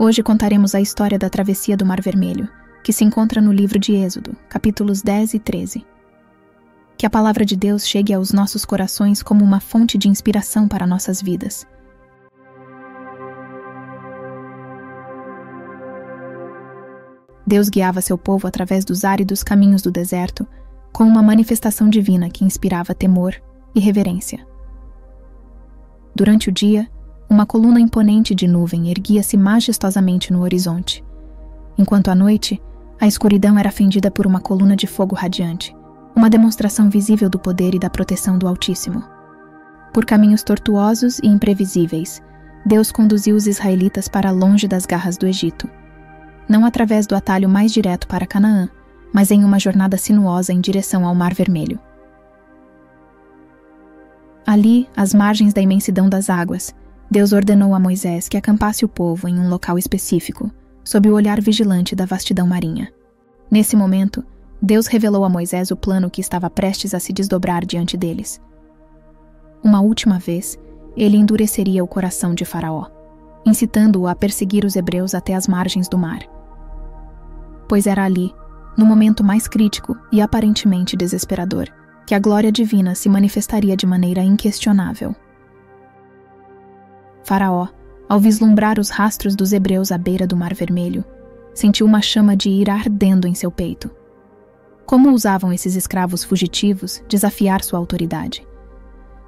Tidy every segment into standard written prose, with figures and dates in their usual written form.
Hoje contaremos a história da travessia do Mar Vermelho, que se encontra no livro de Êxodo, capítulos 10 e 13. Que a palavra de Deus chegue aos nossos corações como uma fonte de inspiração para nossas vidas. Deus guiava seu povo através dos áridos caminhos do deserto, com uma manifestação divina que inspirava temor e reverência. Durante o dia, uma coluna imponente de nuvem erguia-se majestosamente no horizonte, enquanto à noite, a escuridão era fendida por uma coluna de fogo radiante, uma demonstração visível do poder e da proteção do Altíssimo. Por caminhos tortuosos e imprevisíveis, Deus conduziu os israelitas para longe das garras do Egito, não através do atalho mais direto para Canaã, mas em uma jornada sinuosa em direção ao Mar Vermelho. Ali, às margens da imensidão das águas, Deus ordenou a Moisés que acampasse o povo em um local específico, sob o olhar vigilante da vastidão marinha. Nesse momento, Deus revelou a Moisés o plano que estava prestes a se desdobrar diante deles. Uma última vez, ele endureceria o coração de Faraó, incitando-o a perseguir os hebreus até as margens do mar. Pois era ali, no momento mais crítico e aparentemente desesperador, que a glória divina se manifestaria de maneira inquestionável. Faraó, ao vislumbrar os rastros dos hebreus à beira do Mar Vermelho, sentiu uma chama de ira ardendo em seu peito. Como ousavam esses escravos fugitivos desafiar sua autoridade?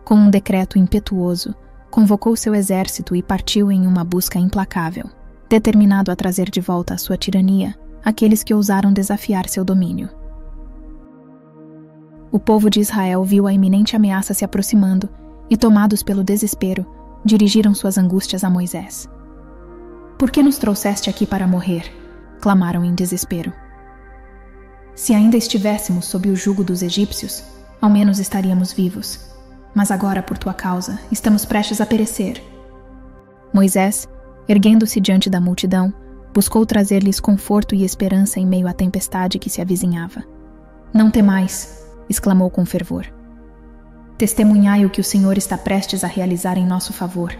Com um decreto impetuoso, convocou seu exército e partiu em uma busca implacável, determinado a trazer de volta à sua tirania aqueles que ousaram desafiar seu domínio. O povo de Israel viu a iminente ameaça se aproximando e, tomados pelo desespero, dirigiram suas angústias a Moisés. "Por que nos trouxeste aqui para morrer?" clamaram em desespero. "Se ainda estivéssemos sob o jugo dos egípcios, ao menos estaríamos vivos. Mas agora, por tua causa, estamos prestes a perecer." Moisés, erguendo-se diante da multidão, buscou trazer-lhes conforto e esperança em meio à tempestade que se avizinhava. "Não temais", exclamou com fervor. "Testemunhai o que o Senhor está prestes a realizar em nosso favor.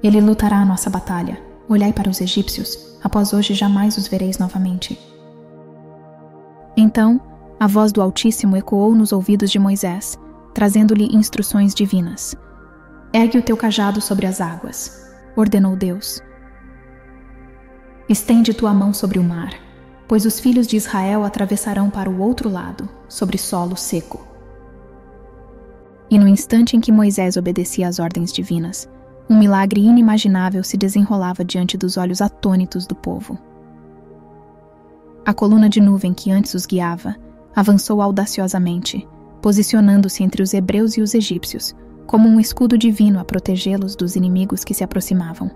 Ele lutará a nossa batalha. Olhai para os egípcios, após hoje jamais os vereis novamente." Então, a voz do Altíssimo ecoou nos ouvidos de Moisés, trazendo-lhe instruções divinas. "Ergue o teu cajado sobre as águas", ordenou Deus. "Estende tua mão sobre o mar, pois os filhos de Israel atravessarão para o outro lado, sobre solo seco." E no instante em que Moisés obedecia às ordens divinas, um milagre inimaginável se desenrolava diante dos olhos atônitos do povo. A coluna de nuvem que antes os guiava avançou audaciosamente, posicionando-se entre os hebreus e os egípcios, como um escudo divino a protegê-los dos inimigos que se aproximavam.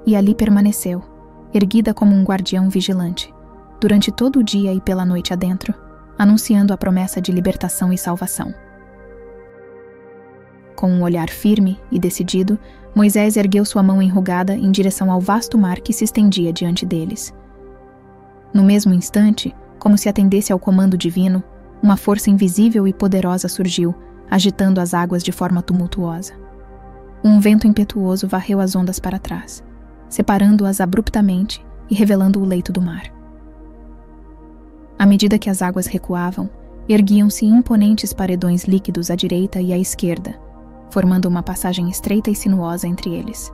E ali permaneceu, erguida como um guardião vigilante, durante todo o dia e pela noite adentro, anunciando a promessa de libertação e salvação. Com um olhar firme e decidido, Moisés ergueu sua mão enrugada em direção ao vasto mar que se estendia diante deles. No mesmo instante, como se atendesse ao comando divino, uma força invisível e poderosa surgiu, agitando as águas de forma tumultuosa. Um vento impetuoso varreu as ondas para trás, separando-as abruptamente e revelando o leito do mar. À medida que as águas recuavam, erguiam-se imponentes paredões líquidos à direita e à esquerda, formando uma passagem estreita e sinuosa entre eles.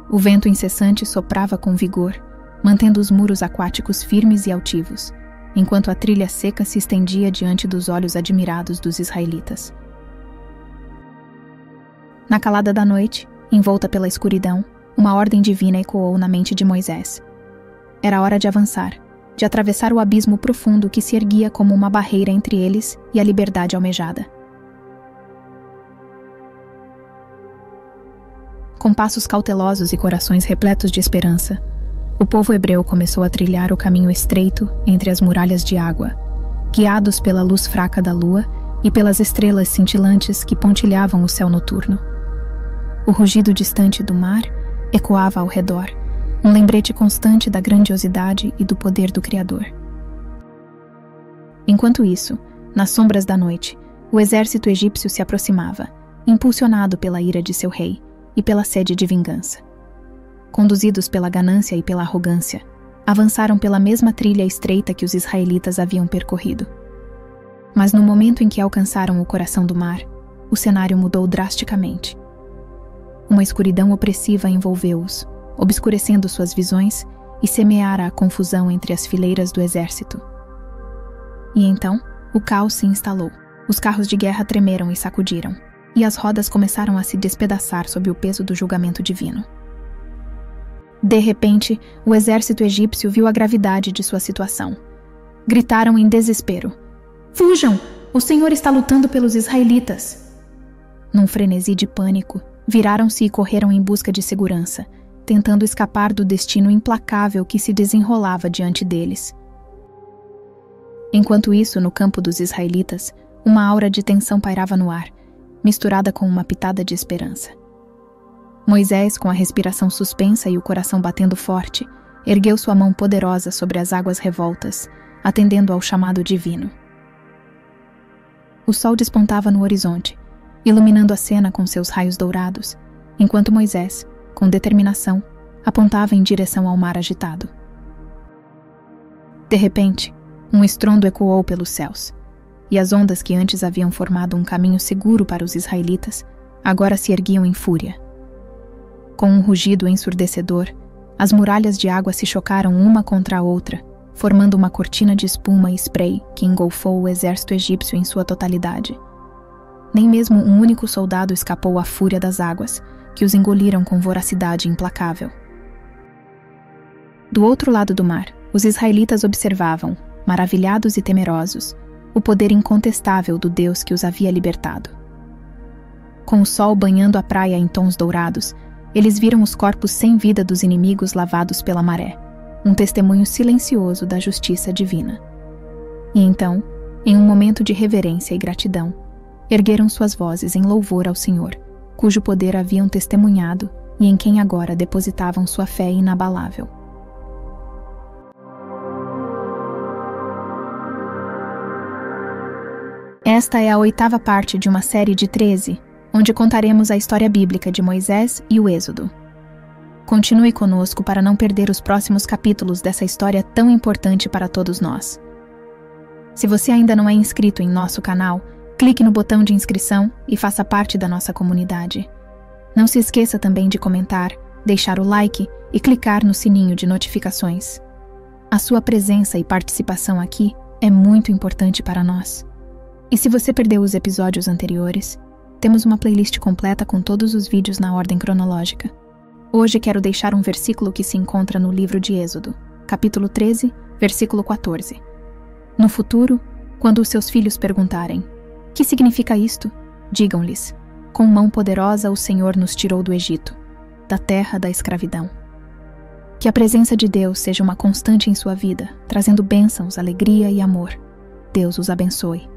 O vento incessante soprava com vigor, mantendo os muros aquáticos firmes e altivos, enquanto a trilha seca se estendia diante dos olhos admirados dos israelitas. Na calada da noite, envolta pela escuridão, uma ordem divina ecoou na mente de Moisés. Era hora de avançar, de atravessar o abismo profundo que se erguia como uma barreira entre eles e a liberdade almejada. Com passos cautelosos e corações repletos de esperança, o povo hebreu começou a trilhar o caminho estreito entre as muralhas de água, guiados pela luz fraca da lua e pelas estrelas cintilantes que pontilhavam o céu noturno. O rugido distante do mar ecoava ao redor, um lembrete constante da grandiosidade e do poder do Criador. Enquanto isso, nas sombras da noite, o exército egípcio se aproximava, impulsionado pela ira de seu rei e pela sede de vingança. conduzidos pela ganância e pela arrogância, avançaram pela mesma trilha estreita que os israelitas haviam percorrido. Mas no momento em que alcançaram o coração do mar, o cenário mudou drasticamente. Uma escuridão opressiva envolveu-os, obscurecendo suas visões e semeara a confusão entre as fileiras do exército. E então, o caos se instalou. Os carros de guerra tremeram e sacudiram, e as rodas começaram a se despedaçar sob o peso do julgamento divino. De repente, o exército egípcio viu a gravidade de sua situação. Gritaram em desespero: "Fujam! O Senhor está lutando pelos israelitas!" Num frenesi de pânico, viraram-se e correram em busca de segurança, tentando escapar do destino implacável que se desenrolava diante deles. Enquanto isso, no campo dos israelitas, uma aura de tensão pairava no ar, misturada com uma pitada de esperança. Moisés, com a respiração suspensa e o coração batendo forte, ergueu sua mão poderosa sobre as águas revoltas, atendendo ao chamado divino. O sol despontava no horizonte, iluminando a cena com seus raios dourados, enquanto Moisés, com determinação, apontava em direção ao mar agitado. De repente, um estrondo ecoou pelos céus, e as ondas que antes haviam formado um caminho seguro para os israelitas, agora se erguiam em fúria. Com um rugido ensurdecedor, as muralhas de água se chocaram uma contra a outra, formando uma cortina de espuma e spray que engolfou o exército egípcio em sua totalidade. Nem mesmo um único soldado escapou à fúria das águas, que os engoliram com voracidade implacável. Do outro lado do mar, os israelitas observavam, maravilhados e temerosos, o poder incontestável do Deus que os havia libertado. Com o sol banhando a praia em tons dourados, eles viram os corpos sem vida dos inimigos lavados pela maré, um testemunho silencioso da justiça divina. E então, em um momento de reverência e gratidão, ergueram suas vozes em louvor ao Senhor, cujo poder haviam testemunhado e em quem agora depositavam sua fé inabalável. Esta é a 8ª parte de uma série de 13, onde contaremos a história bíblica de Moisés e o Êxodo. Continue conosco para não perder os próximos capítulos dessa história tão importante para todos nós. Se você ainda não é inscrito em nosso canal, clique no botão de inscrição e faça parte da nossa comunidade. Não se esqueça também de comentar, deixar o like e clicar no sininho de notificações. A sua presença e participação aqui é muito importante para nós. E se você perdeu os episódios anteriores, temos uma playlist completa com todos os vídeos na ordem cronológica. Hoje quero deixar um versículo que se encontra no livro de Êxodo, capítulo 13, versículo 14. No futuro, quando os seus filhos perguntarem: "Que significa isto?", digam-lhes: "Com mão poderosa o Senhor nos tirou do Egito, da terra da escravidão." Que a presença de Deus seja uma constante em sua vida, trazendo bênçãos, alegria e amor. Deus os abençoe.